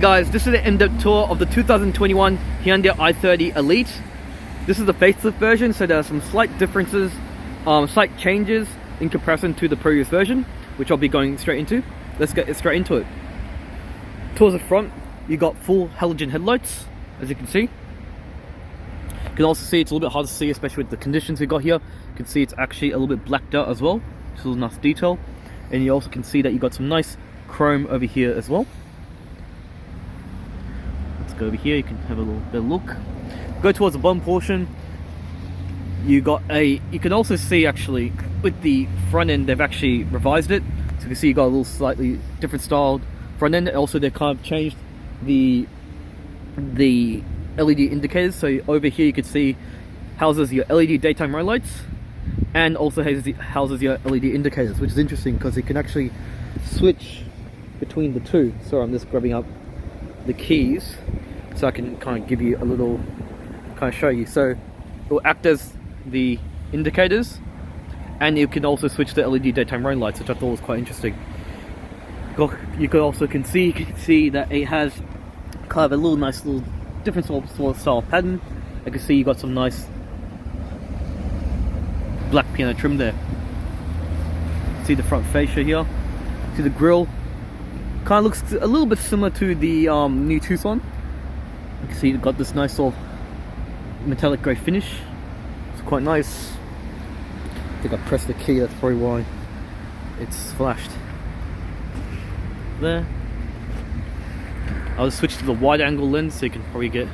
Guys, this is the in-depth tour of the 2021 Hyundai i30 Elite. This is the facelift version, so there are some slight differences, slight changes in comparison to the previous version, which I'll be going straight into. Let's get straight into it. Towards the front, you got full halogen headlights, as you can see. You can also see it's a little bit hard to see, especially with the conditions we got here. You can see it's actually a little bit blacked out as well, which is a nice detail. And you also can see that you got some nice chrome over here as well. Go over here, you can have a little bit of look. Go towards the bottom portion, you can also see actually with the front end they've actually revised it, so you can see you got a little slightly different styled front end. Also they kind of changed the LED indicators, so over here you can see houses your LED daytime running lights and also houses your LED indicators, which is interesting because you can actually switch between the two. So I'm just grabbing up the keys so I can kind of give you a little, kind of show you. So it will act as the indicators, and you can also switch to LED daytime running lights, which I thought was quite interesting. You can also see that it has kind of a little nice little different sort of style pattern. I can see you got some nice black piano trim there. See the front fascia here. See the grille. Kind of looks a little bit similar to the new Tucson. You can see you've got this nice sort of metallic grey finish. It's quite nice. I think I pressed the key, that's probably why it's flashed. There. I'll switch to the wide angle lens so you can probably get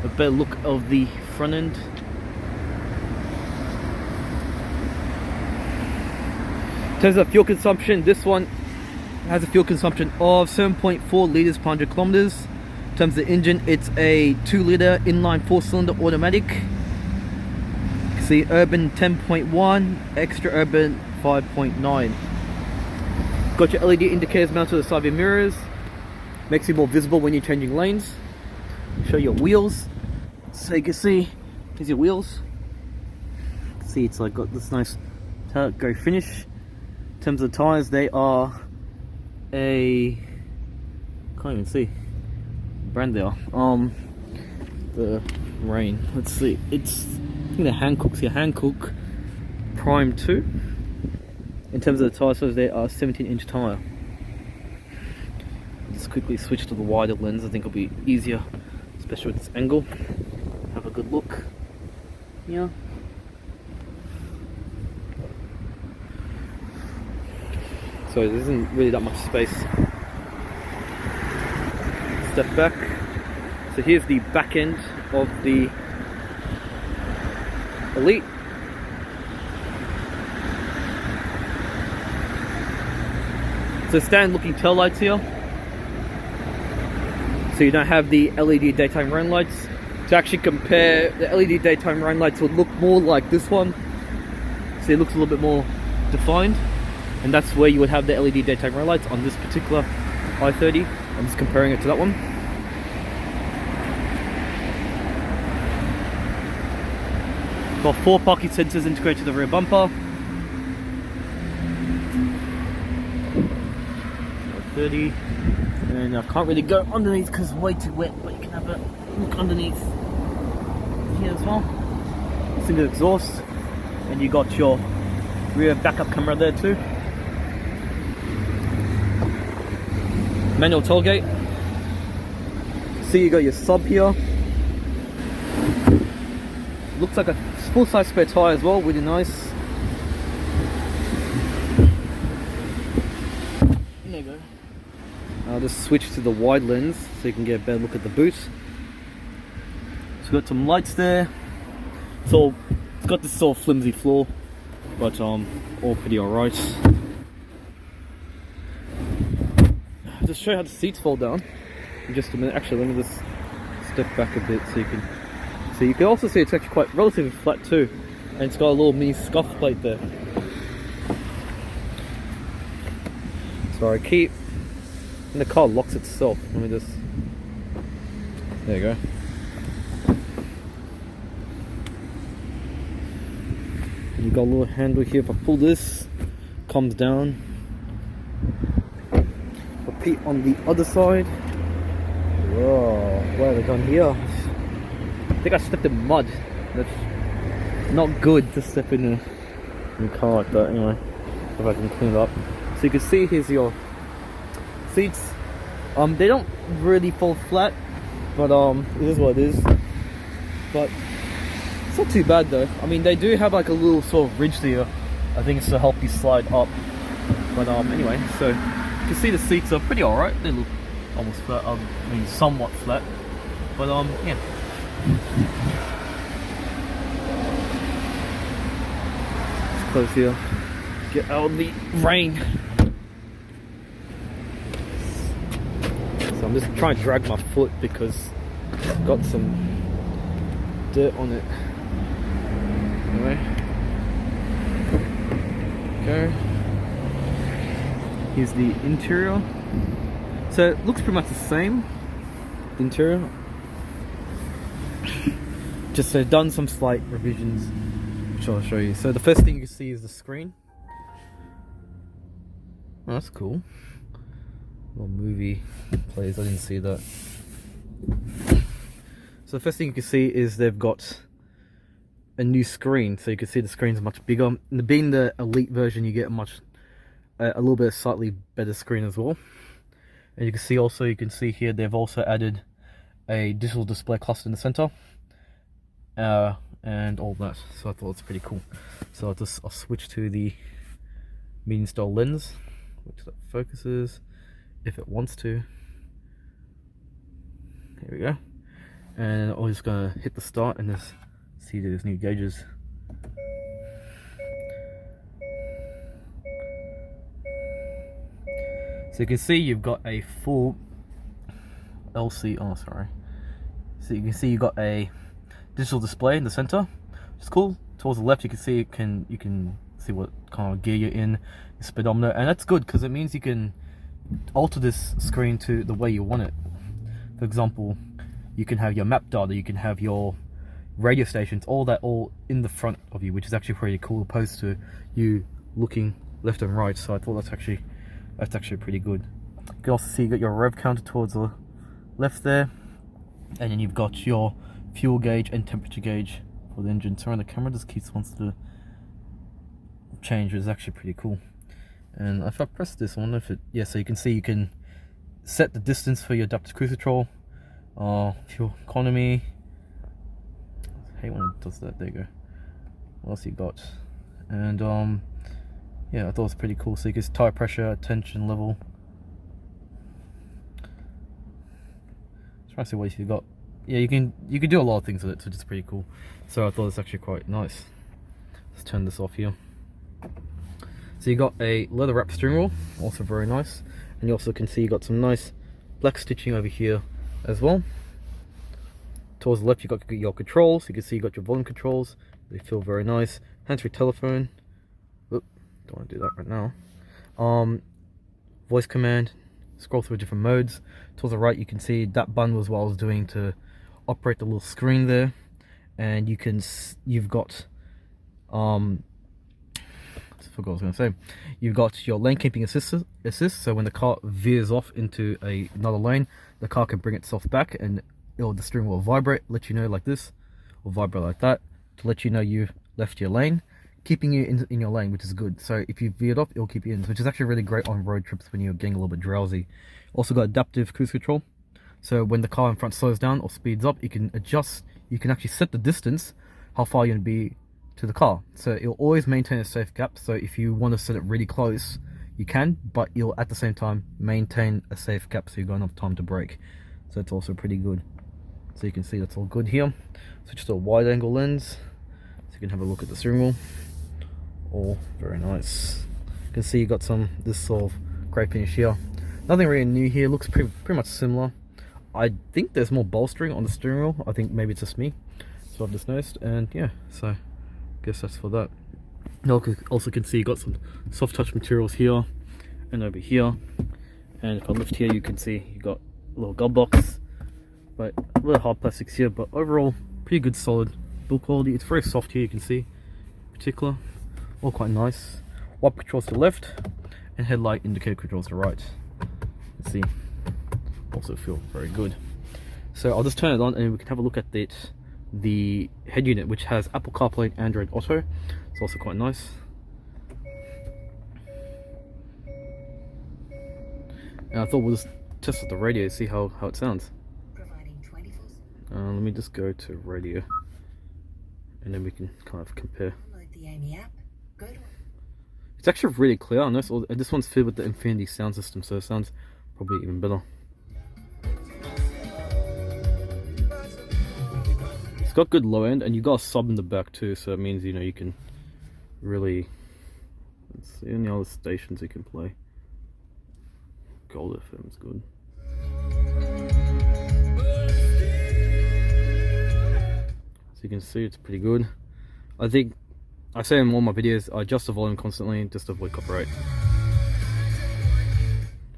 a better look of the front end. In terms of fuel consumption, this one has a fuel consumption of 7.4 litres per 100 kilometers. In terms of the engine, it's a 2-litre inline 4-cylinder automatic. You can see urban 10.1, extra urban 5.9. Got your LED indicators mounted to the side of your mirrors. Makes you more visible when you're changing lanes. Show your wheels. So you can see, here's your wheels. You can see it's like got this nice metallic grey finish. In terms of the tyres, they are can't even see brand they are. The Rain, let's see, it's, I think the Hankook's your Hankook Prime 2. In terms of the tyre size, they are 17-inch tyre. Just quickly switch to the wider lens, I think it'll be easier, especially with this angle. Have a good look. Yeah. So there isn't really that much space. Step back. So here's the back end of the Elite. So standard looking tail lights here. So you don't have the LED daytime running lights. To actually compare, the LED daytime running lights would look more like this one. So it looks a little bit more defined. And that's where you would have the LED daytime running lights on this particular i30. I'm just comparing it to that one. Got 4 parking sensors integrated to the rear bumper. 30. And I can't really go underneath because it's way too wet, but you can have a look underneath here as well. Single exhaust. And you got your rear backup camera there too. Manual tailgate. See, you got your sub here. Looks like a full-size spare tire as well, really nice. There you go. I'll just switch to the wide lens so you can get a better look at the boot. So we've got some lights there. So it's got this sort of flimsy floor, but all pretty alright. I'll just show you how the seats fold down in just a minute. Actually, let me just step back a bit so you can see. You can also see it's actually quite relatively flat too, and it's got a little mini scuff plate there. Sorry, and the car locks itself. Let me just, there you go. And you got a little handle here. If I pull this, comes down. Repeat on the other side. like on here, I think I stepped in mud. That's not good to step in a car like that. Anyway, if I can clean it up. So you can see here's your seats. They don't really fall flat, but it is what it is. But it's not too bad though. I mean, they do have like a little sort of ridge there. I think it's to help you slide up. But anyway, so you can see the seats are pretty alright. They look almost flat. I mean, somewhat flat. But yeah. Let's close here. Get out of the rain. So I'm just trying to drag my foot because I've got some dirt on it. Anyway. Okay. Here's the interior. So it looks pretty much the same. The interior. Just done some slight revisions, which I'll show you. So the first thing you can see is the screen. Oh, that's cool. Little movie plays. I didn't see that. So the first thing you can see is they've got a new screen. So you can see the screen's much bigger. And being the elite version, you get a little bit of slightly better screen as well. And you can see also, here they've also added a digital display cluster in the center, and all that. So I thought it's pretty cool. So I'll switch to the medium style lens, which that focuses if it wants to. Here we go. And I'm just gonna hit the start and just see there's new gauges. So you can see you've got a full LC. Oh, sorry. So you can see you've got a digital display in the center, which is cool. Towards the left, you can see you can see what kind of gear you're in, your speedometer, and that's good because it means you can alter this screen to the way you want it. For example, you can have your map data, you can have your radio stations, all that all in the front of you, which is actually pretty cool, opposed to you looking left and right. So I thought that's actually pretty good. You can also see you got your rev counter towards the left there, and then you've got your fuel gauge and temperature gauge for the engine. Sorry, the camera just wants to change, which is actually pretty cool. And if I press this, I wonder if it, yeah, so you can see you can set the distance for your adaptive cruise control, fuel economy. I hate when it does that. There you go. What else you got? And yeah, I thought it was pretty cool. So you can see tire pressure, tension level. Trying to see what you got. Yeah, you can do a lot of things with it, so it's pretty cool. So I thought it's actually quite nice. Let's turn this off here. So you got a leather wrap steering wheel, also very nice. And you also can see you got some nice black stitching over here as well. Towards the left you got your controls. You can see you got your volume controls. They feel very nice. Hands-free telephone. Oop, don't want to do that right now. Voice command. Scroll through different modes. Towards the right you can see that button was what I was doing to operate the little screen there. And you've got I forgot what I was going to say. You've got your lane keeping assist, so when the car veers off into another lane, the car can bring itself back and the steering will vibrate, let you know like this, or vibrate like that, to let you know you've left your lane, keeping you in your lane, which is good. So if you veered off, it'll keep you in, which is actually really great on road trips when you're getting a little bit drowsy. Also got adaptive cruise control, so when the car in front slows down or speeds up, you can adjust, you can actually set the distance, how far you're going to be to the car. So it'll always maintain a safe gap, so if you want to set it really close, you can, but you'll at the same time maintain a safe gap so you've got enough time to brake. So it's also pretty good. So you can see that's all good here. So just a wide angle lens, so you can have a look at the steering wheel. All very nice. You can see you got this sort of grey finish here. Nothing really new here, looks pretty much similar. I think there's more bolstering on the steering wheel. I think maybe it's just me, so I've just noticed. And yeah, so I guess that's for that. You also can see you got some soft touch materials here and over here. And if I lift here, you can see you got a little glove box, but a little hard plastics here. But overall, pretty good, solid build quality. It's very soft here. You can see, in particular, all quite nice. Wiper controls to the left, and headlight indicator controls to the right. You can see, also feel very good. So I'll just turn it on and we can have a look at the head unit, which has Apple CarPlay and Android Auto. It's also quite nice. And I thought we'll just test with the radio, see how it sounds. Let me just go to radio, and then we can kind of compare. It's actually really clear. This one's fitted with the Infinity sound system, so it sounds probably even better. It's got good low end, and you got a sub in the back too, so it means, you know, you can really, let's see any other stations you can play. Gold FM is good. So you can see it's pretty good. I think I say in all my videos, I adjust the volume constantly just to avoid copyright.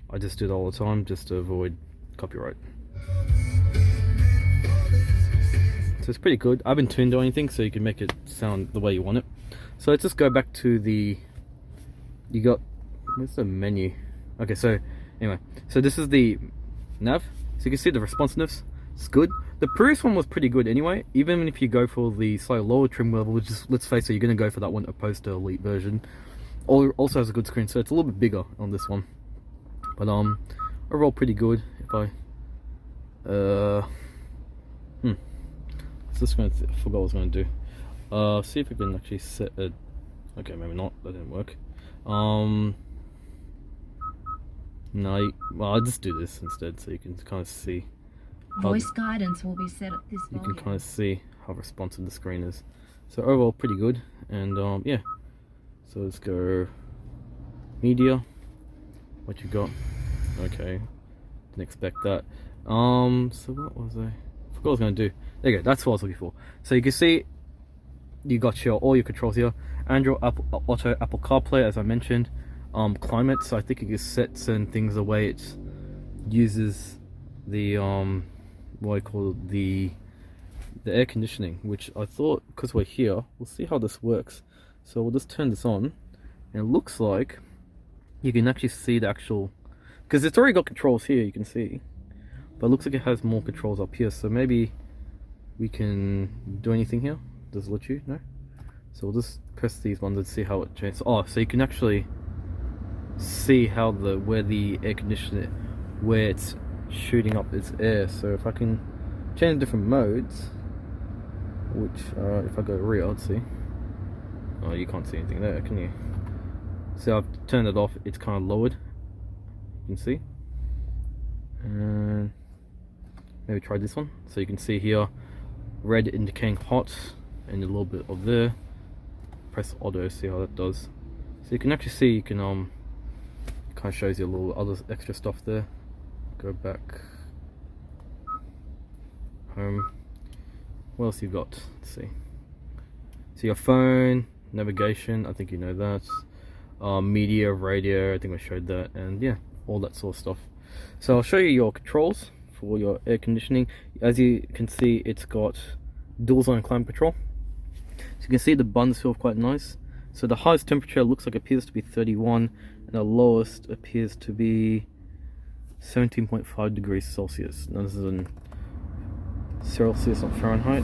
I just do it all the time just to avoid copyright. So it's pretty good. I haven't tuned or anything, so you can make it sound the way you want it. So let's just go back to where's the menu? Okay, so anyway, so this is the nav. So you can see the responsiveness, it's good. The previous one was pretty good anyway, even if you go for the slightly lower trim level, which is, let's face it, you're going to go for that one opposed to Elite version. Also has a good screen, so it's a little bit bigger on this one. But overall pretty good. If I I forgot what I was going to do. See if we can actually set it. Okay, maybe not, that didn't work. No, well, I'll just do this instead so you can kind of see. Voice guidance will be set at this volume. You can kind of see how responsive the screen is. So overall pretty good, and yeah. So let's go media. What you got? Okay, didn't expect that. So what was I forgot what I was going to do. There you go, that's what I was looking for. So you can see you got all your controls here. Android Auto, Apple CarPlay, as I mentioned. Climate, so I think you can set certain things the way it uses the what I call the air conditioning, which I thought, because we're here, we'll see how this works. So we'll just turn this on, and it looks like you can actually see the actual, because it's already got controls here, you can see, but it looks like it has more controls up here. So maybe we can do anything here. Does it let you? No. So we'll just press these ones and see how it changes. Oh, so you can actually see how where the air conditioner, where it's shooting up its air. So if I can change different modes, which if I go rear, let's see. Oh, you can't see anything there, can you? So I've turned it off, it's kind of lowered, you can see. And maybe try this one. So you can see here, red indicating hot, and a little bit of there. Press auto, see how that does. So you can actually see, you can kind of shows you a little other extra stuff there. Go back home. What else you got? Let's see. So your phone, navigation, I think you know that. Media, radio, I think I showed that, and yeah, all that sort of stuff. So I'll show you your controls for your air conditioning. As you can see, it's got dual zone climate control. So you can see the buttons feel quite nice. So the highest temperature looks like appears to be 31, and the lowest appears to be 17.5 degrees Celsius. Now this is in Celsius, not Fahrenheit.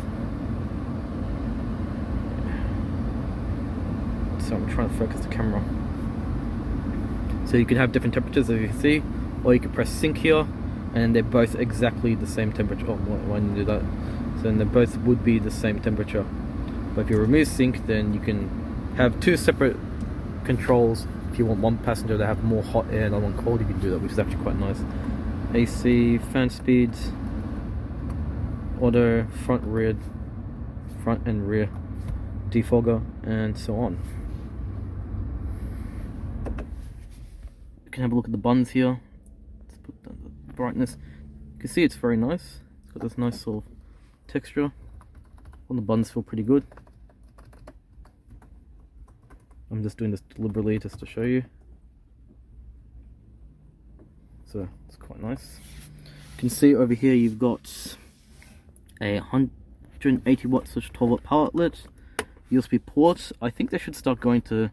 So I'm trying to focus the camera. So you can have different temperatures, as you can see, or you can press sync here, and they're both exactly the same temperature. Oh, why didn't you do that? So then they both would be the same temperature. But if you remove sync, then you can have two separate controls. If you want one passenger to have more hot air and another one cold, you can do that, which is actually quite nice. AC, fan speeds, auto, front and rear, defogger, and so on. You can have a look at the buttons here. Let's put down the brightness. You can see it's very nice. It's got this nice sort of texture. All the buttons feel pretty good. I'm just doing this deliberately just to show you. So it's quite nice. You can see over here you've got a 180 watts / 12 watt power outlet, USB ports. I think they should start going to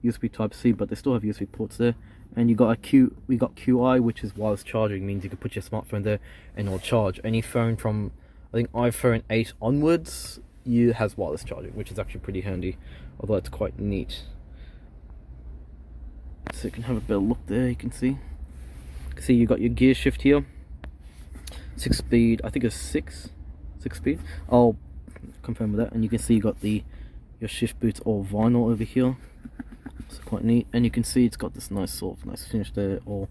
USB Type C, but they still have USB ports there. And we got QI, which is wireless charging, means you can put your smartphone there and it'll charge. Any phone from I think iPhone 8 onwards has wireless charging, which is actually pretty handy, although it's quite neat. So you can have a better look there. You can see you got your gear shift here, 6 speed. I think it's 6 speed. I'll confirm with that. And you can see you got your shift boots all vinyl over here. It's quite neat, and you can see it's got this nice finish there, all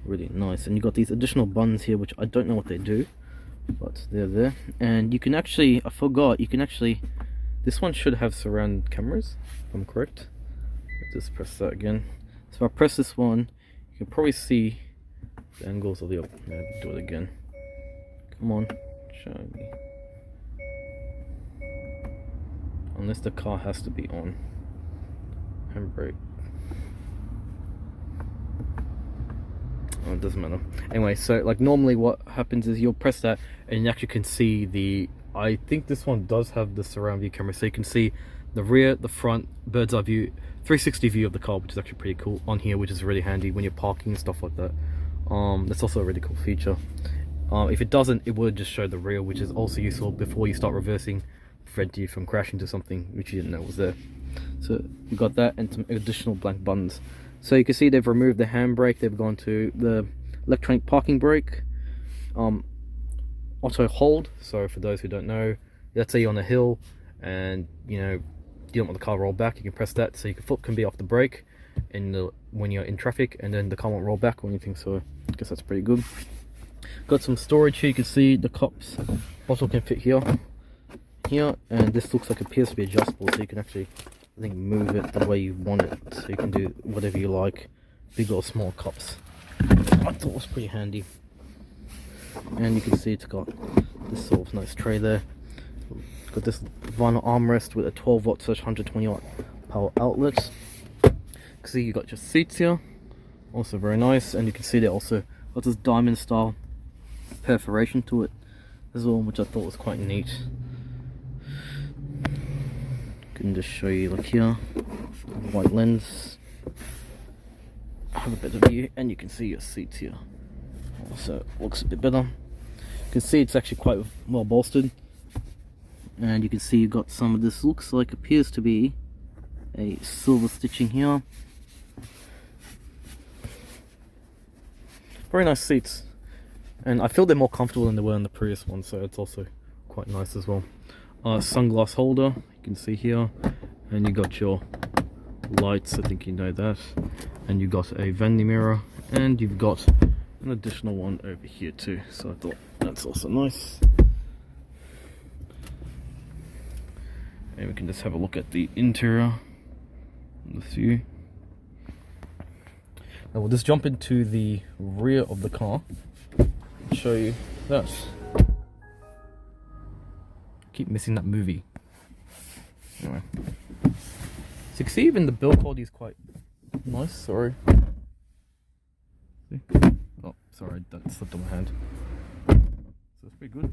really nice. And you got these additional buttons here, which I don't know what they do, but they're there. And you can actually, I forgot, you can actually, this one should have surround cameras, if I'm correct. Let's just press that again. So if I press this one, you can probably see the angles of the do it again. Come on, show me. Unless the car has to be on. Handbrake. Oh, it doesn't matter. Anyway, so like normally what happens is you'll press that and you actually can see I think this one does have the surround view camera, so you can see the rear, the front, bird's eye view, 360 view of the car, which is actually pretty cool on here, which is really handy when you're parking and stuff like that. That's also a really cool feature. If it doesn't, it would just show the rear, which is also useful before you start reversing, prevent you from crashing into something which you didn't know was there. So you got that and some additional blank buttons. So you can see they've removed the handbrake, they've gone to the electronic parking brake, auto hold. So for those who don't know, let's say you're on a hill and you don't want the car to roll back, you can press that so your foot can be off the brake when you're in traffic, and then the car won't roll back or anything. So I guess that's pretty good. Got some storage here. You can see the cups bottle can fit here, and this looks like it appears to be adjustable, so you can actually, I think, move it the way you want it, so you can do whatever you like, big or small cups. I thought it was pretty handy. And you can see it's got this sort of nice tray there. It's got this vinyl armrest with a 12-watt/120-watt power outlet. You can see you got your seats here, also very nice, and you can see they also got this diamond style perforation to it as well, which I thought was quite neat. Can just show you, look here, white lens, have a better view, and you can see your seats here. Also looks a bit better. You can see it's actually quite well bolstered, and you can see you've got some of this, looks like, appears to be a silver stitching here. Very nice seats, and I feel they're more comfortable than they were in the previous one, so it's also quite nice as well. Sunglass holder, you can see here, and you got your lights, I think you know that, and you got a vanity mirror, and you've got an additional one over here too, so I thought that's also nice. And we can just have a look at the interior and the view. Now we'll just jump into the rear of the car and show you that. Keep missing that movie. Anyway, so you can see even the build quality is quite nice. Sorry. See? Oh, sorry, that slipped on my hand. So it's pretty good.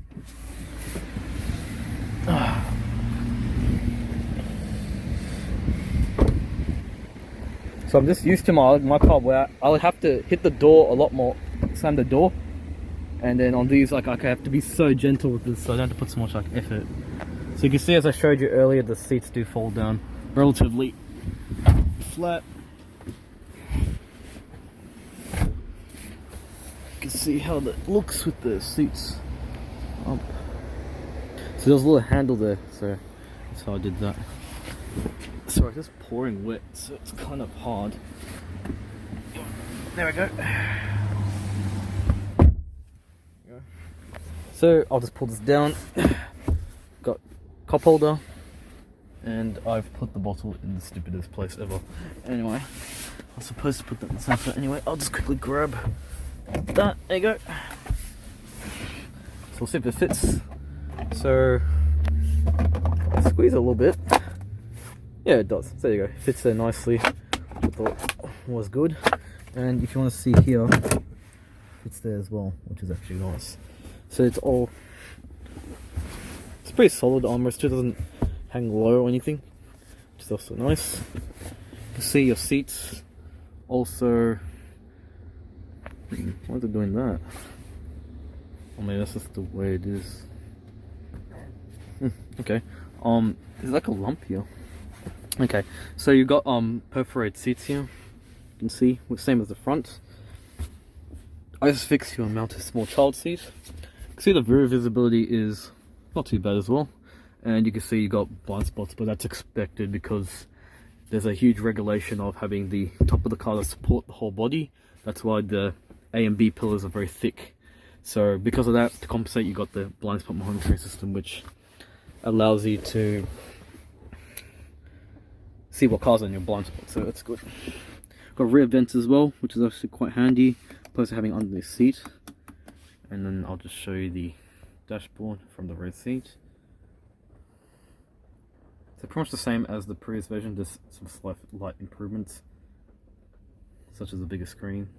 So I'm just used to my car where I would have to hit the door a lot more, slam the door. And then on these, like, I have to be so gentle with this, so I don't have to put so much effort. So you can see, as I showed you earlier, the seats do fall down relatively flat. You can see how that looks with the seats up. So there's a little handle there, so that's how I did that. Sorry, it's just pouring wet, so it's kind of hard. There we go. So I'll just pull this down. Got cup holder, and I've put the bottle in the stupidest place ever. Anyway, I was supposed to put that in the center. Anyway, I'll just quickly grab that. There you go. So we'll see if it fits. So squeeze it a little bit. Yeah, it does. So there you go. It fits there nicely. Which I thought was good. And if you want to see here, it fits there as well, which is actually nice. So it's pretty solid armrest. It doesn't hang low or anything, which is also nice. You can see your seats also Why is it doing that? I mean, that's just the way it is. Okay. There's like a lump here. Okay, so you got perforated seats here. You can see, same as the front. I just fixed here and mounted a small child seat. You can see the rear visibility is not too bad as well. And you can see you got blind spots, but that's expected because there's a huge regulation of having the top of the car to support the whole body. That's why the A and B pillars are very thick. So because of that, to compensate, you got the blind spot monitoring system, which allows you to see what cars are in your blind spot. So that's good. Got rear vents as well, which is actually quite handy, opposed to having under the seat. And then I'll just show you the dashboard from the rear seat. So pretty much the same as the previous version, just some slight improvements, such as a bigger screen.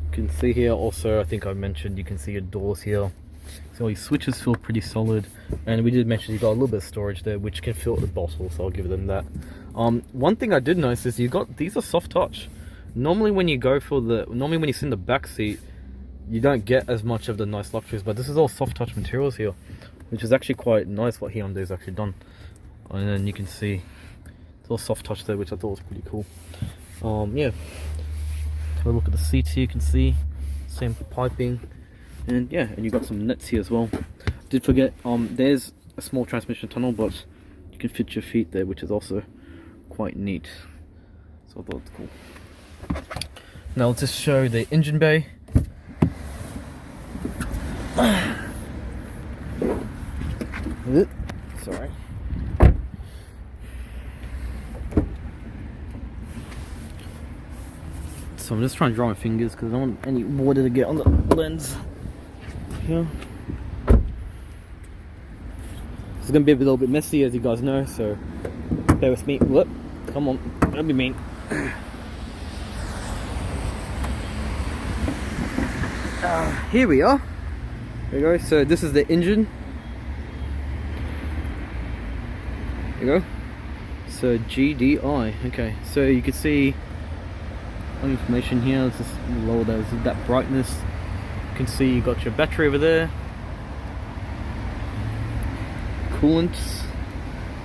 You can see here also, I think I mentioned, you can see your doors here. So your switches feel pretty solid, and we did mention you got a little bit of storage there, which can fill the bottle, so I'll give them that. One thing I did notice is these are soft touch. Normally when you sit in the back seat, you don't get as much of the nice luxuries, but this is all soft touch materials here, which is actually quite nice what Hyundai's actually done. And then you can see it's all soft touch there, which I thought was pretty cool. Yeah. Have a look at the seats here, you can see same piping, and yeah, and you got some nets here as well. Did forget, there's a small transmission tunnel, but you can fit your feet there, which is also quite neat. So I thought it's cool. Now let's just show the engine bay. Sorry. So I'm just trying to dry my fingers because I don't want any water to get on the lens here. It's going to be a little bit messy, as you guys know, so bear with me. Whoop, come on, don't be mean. Here we are. There you go. So this is the engine. There you go. So GDI. Okay, so you can see information here. Let's just lower that brightness. You can see you got your battery over there, coolant,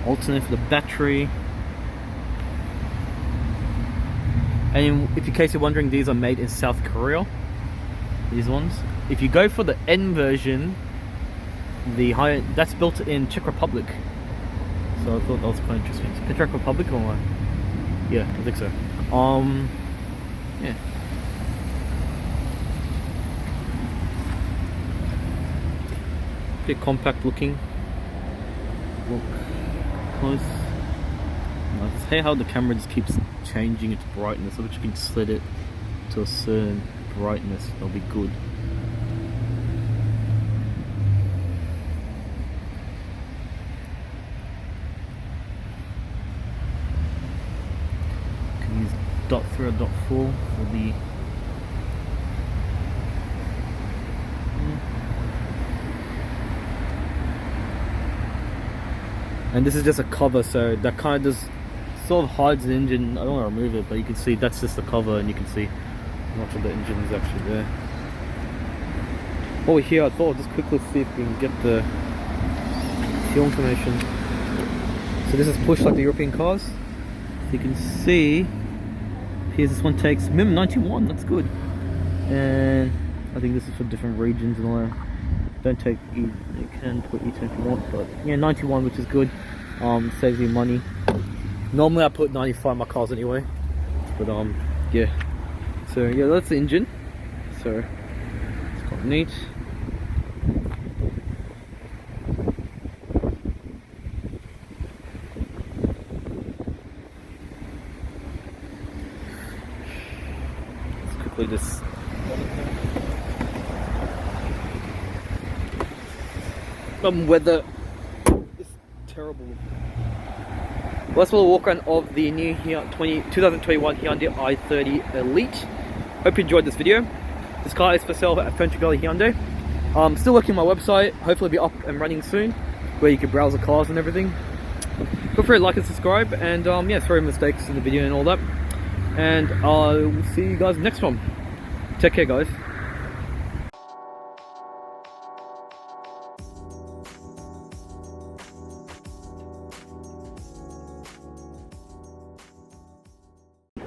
alternate for the battery, and if in case you're wondering, these are made in South Korea, these ones. If you go for the N version, the higher, that's built in Czech Republic, so I thought that was quite interesting. It's Czech Republic or what? Yeah, I think so. Yeah. Pretty compact looking. Look close. Nice. Hey, how the camera just keeps changing its brightness, so that you can set it to a certain brightness. That'll be good. Can use .3 or .4 for the and this is just a cover, so that kind of just sort of hides the engine. I don't want to remove it, but you can see that's just the cover, and you can see how much of the engine is actually there. Over here, I thought I'll just quickly see if we can get the fuel information. So this is push like the European cars. So you can see here, this one takes minimum 91. That's good, and I think this is for different regions and all that. Don't take E, you can put E10 if you want, but yeah, 91, which is good. Saves you money. Normally I put 95 in my cars anyway, but yeah. So yeah, that's the engine. So it's quite neat. Let's quickly just weather is terrible. Well, that's a little walk around of the new 2021 Hyundai i30 Elite. Hope you enjoyed this video. This car is for sale at French Hyundai. Still working on my website. Hopefully it'll be up and running soon, where you can browse the cars and everything. Feel free to like and subscribe, and yeah, sorry mistakes in the video and all that. And I will see you guys next one. Take care, guys.